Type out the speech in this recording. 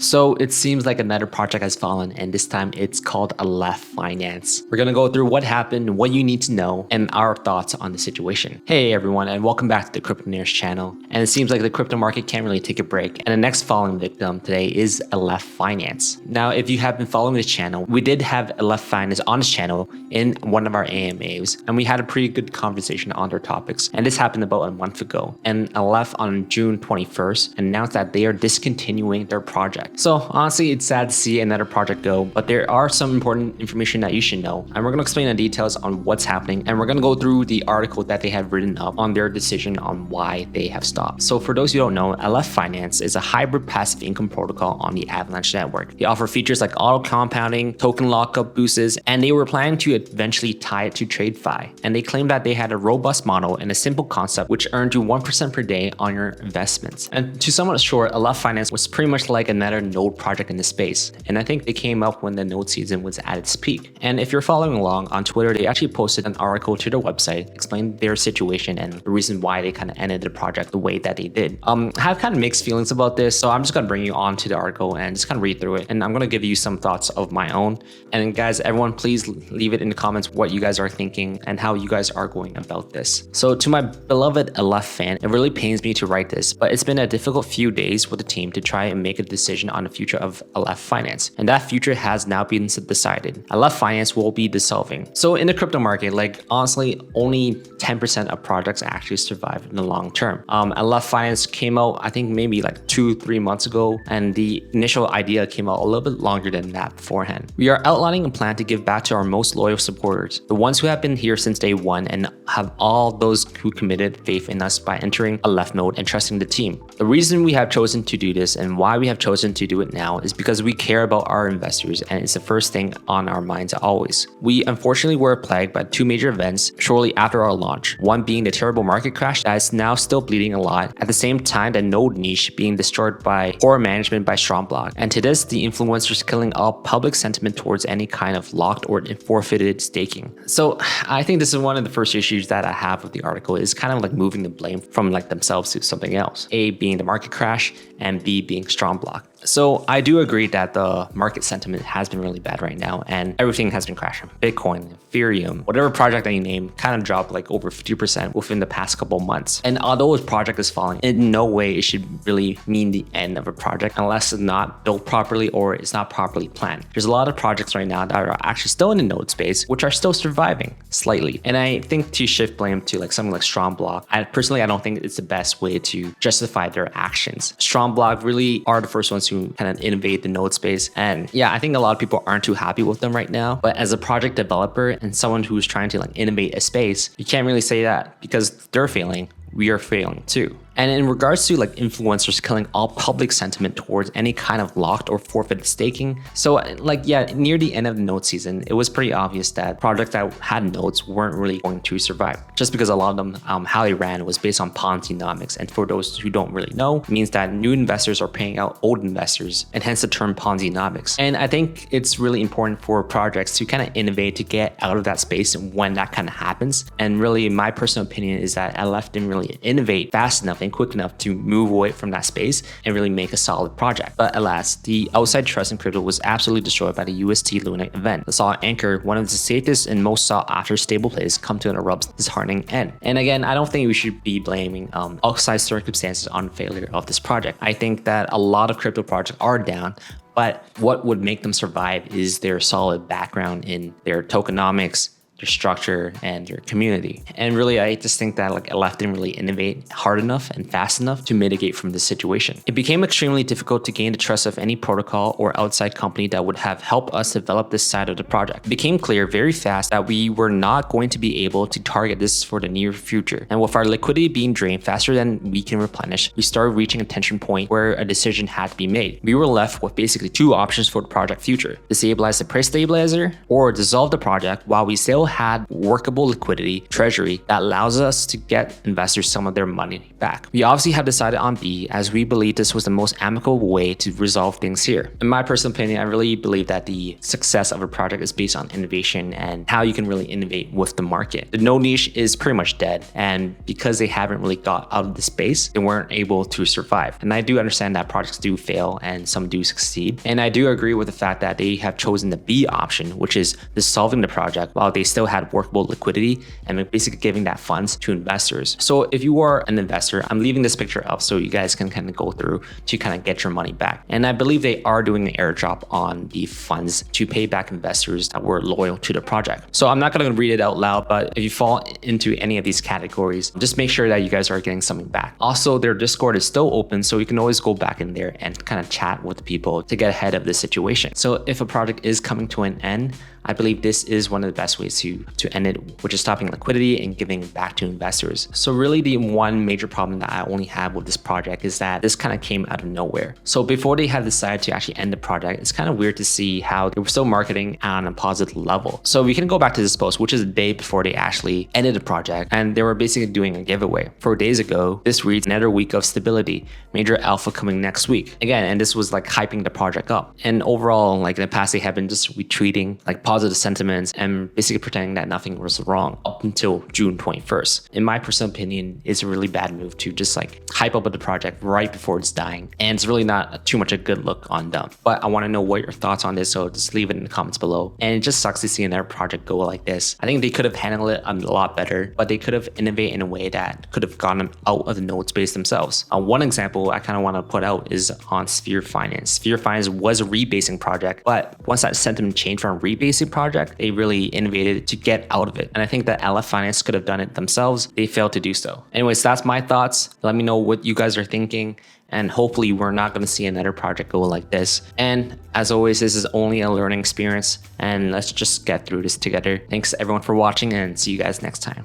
So it seems like another project has fallen, and this time it's called Aleph Finance. We're gonna go through what happened, what you need to know, and our thoughts on the situation. Hey everyone, and welcome back to the Cryptonairz channel. And it seems like the crypto market can't really take a break, and the next falling victim today is Aleph Finance. Now, if you have been following this channel, we did have Aleph Finance on this channel in one of our AMAs, and we had a pretty good conversation on their topics. And this happened about a month ago. And Aleph on June 21st announced that they are discontinuing their project. So honestly, it's sad to see another project go, but there are some important information that you should know. And we're gonna explain the details on what's happening. And we're gonna go through the article that they have written up on their decision on why they have stopped. So for those who don't know, Aleph Finance is a hybrid passive income protocol on the Avalanche network. They offer features like auto compounding, token lockup boosts, and they were planning to eventually tie it to TradeFi. And they claimed that they had a robust model and a simple concept which earned you 1% per day on your investments. And to sum it short, Aleph Finance was pretty much like another node project in the space. And I think they came up when the node season was at its peak. And if you're following along on Twitter, they actually posted an article to their website explaining their situation and the reason why they kind of ended the project the way that they did. I have kind of mixed feelings about this, so I'm just gonna bring you on to the article and just kind of read through it. And I'm gonna give you some thoughts of my own. And guys, everyone, please leave it in the comments what you guys are thinking and how you guys are going about this. So to my beloved Aleph fan, it really pains me to write this, but it's been a difficult few days with the team to try and make a decision on the future of Aleph Finance. And that future has now been decided. Aleph Finance will be dissolving. So in the crypto market, like honestly, only 10% of projects actually survive in the long term. Aleph Finance came out, I think maybe like 2-3 months ago, and the initial idea came out a little bit longer than that beforehand. We are outlining a plan to give back to our most loyal supporters, the ones who have been here since day one and have all those who committed faith in us by entering Aleph node and trusting the team. The reason we have chosen to do this and why we have chosen to do it now is because we care about our investors, and it's the first thing on our minds always. We unfortunately were plagued by two major events shortly after our launch, one being the terrible market crash that is now still bleeding a lot, at the same time the node niche being destroyed by poor management by StrongBlock, and to this the influencers killing all public sentiment towards any kind of locked or forfeited staking. So I think this is one of the first issues that I have with the article, is kind of like moving the blame from like themselves to something else. A being the market crash and B being StrongBlock. So I do agree that the market sentiment has been really bad right now and everything has been crashing. Bitcoin, Ethereum, whatever project that you name kind of dropped like over 50% within the past couple months. And although a project is falling, in no way it should really mean the end of a project unless it's not built properly or it's not properly planned. There's a lot of projects right now that are actually still in the node space, which are still surviving slightly. And I think to shift blame to like something like StrongBlock, I don't think it's the best way to justify their actions. StrongBlock really are the first ones who kind of innovate the node space. And yeah, I think a lot of people aren't too happy with them right now. But as a project developer and someone who's trying to like innovate a space, you can't really say that because they're failing. We are failing too. And in regards to like influencers killing all public sentiment towards any kind of locked or forfeited staking, so like yeah, near the end of the node season, it was pretty obvious that projects that had nodes weren't really going to survive, just because a lot of them, how they ran was based on Ponzi-nomics. And for those who don't really know, it means that new investors are paying out old investors, and hence the term Ponzi-nomics. And I think it's really important for projects to kind of innovate to get out of that space when that kind of happens. And really, my personal opinion is that Aleph didn't really innovate fast enough and quick enough to move away from that space and really make a solid project. But alas, the outside trust in crypto was absolutely destroyed by the UST Luna event that saw Anchor, one of the safest and most sought after stable plays, come to an abrupt, disheartening end. And again, I don't think we should be blaming outside circumstances on failure of this project. I think that a lot of crypto projects are down, but what would make them survive is their solid background in their tokenomics, their structure, and their community. And really, I just think that like Aleph didn't really innovate hard enough and fast enough to mitigate from this situation. It became extremely difficult to gain the trust of any protocol or outside company that would have helped us develop this side of the project. It became clear very fast that we were not going to be able to target this for the near future. And with our liquidity being drained faster than we can replenish, we started reaching a tension point where a decision had to be made. We were left with basically two options for the project future: disabilize the price stabilizer or dissolve the project while we still had workable liquidity, treasury, that allows us to get investors some of their money back. We obviously have decided on B as we believe this was the most amicable way to resolve things here. In my personal opinion, I really believe that the success of a project is based on innovation and how you can really innovate with the market. The no niche is pretty much dead, and because they haven't really got out of the space, they weren't able to survive. And I do understand that projects do fail and some do succeed. And I do agree with the fact that they have chosen the B option, which is dissolving the project while they still had workable liquidity and basically giving that funds to investors. So if you are an investor, I'm leaving this picture up so you guys can kind of go through to kind of get your money back. And I believe they are doing an airdrop on the funds to pay back investors that were loyal to the project. So I'm not going to read it out loud, but if you fall into any of these categories, just make sure that you guys are getting something back. Also, their Discord is still open, so you can always go back in there and kind of chat with people to get ahead of the situation. So if a project is coming to an end, I believe this is one of the best ways to end it, which is stopping liquidity and giving back to investors. So really the one major problem that I only have with this project is that this kind of came out of nowhere. So before they had decided to actually end the project, it's kind of weird to see how they were still marketing on a positive level. So we can go back to this post, which is the day before they actually ended the project, and they were basically doing a giveaway. 4 days ago, this reads another week of stability, major alpha coming next week. Again, and this was like hyping the project up. And overall, like in the past, they have been just retweeting like positive sentiments and basically pretending that nothing was wrong up until June 21st. In my personal opinion, it's a really bad move to just like hype up the project right before it's dying. And it's really not too much a good look on them. But I want to know what your thoughts on this, so just leave it in the comments below. And it just sucks to see another project go like this. I think they could have handled it a lot better, but they could have innovated in a way that could have gotten them out of the node space themselves. One example I kind of want to put out is on Sphere Finance. Sphere Finance was a rebasing project, but once that sentiment changed from a rebasing project, they really innovated to get out of it. And I think that Aleph Finance could have done it themselves. They failed to do so. Anyways, that's my thoughts. Let me know what you guys are thinking. And hopefully we're not going to see another project go like this. And as always, this is only a learning experience, and let's just get through this together. Thanks everyone for watching, and see you guys next time.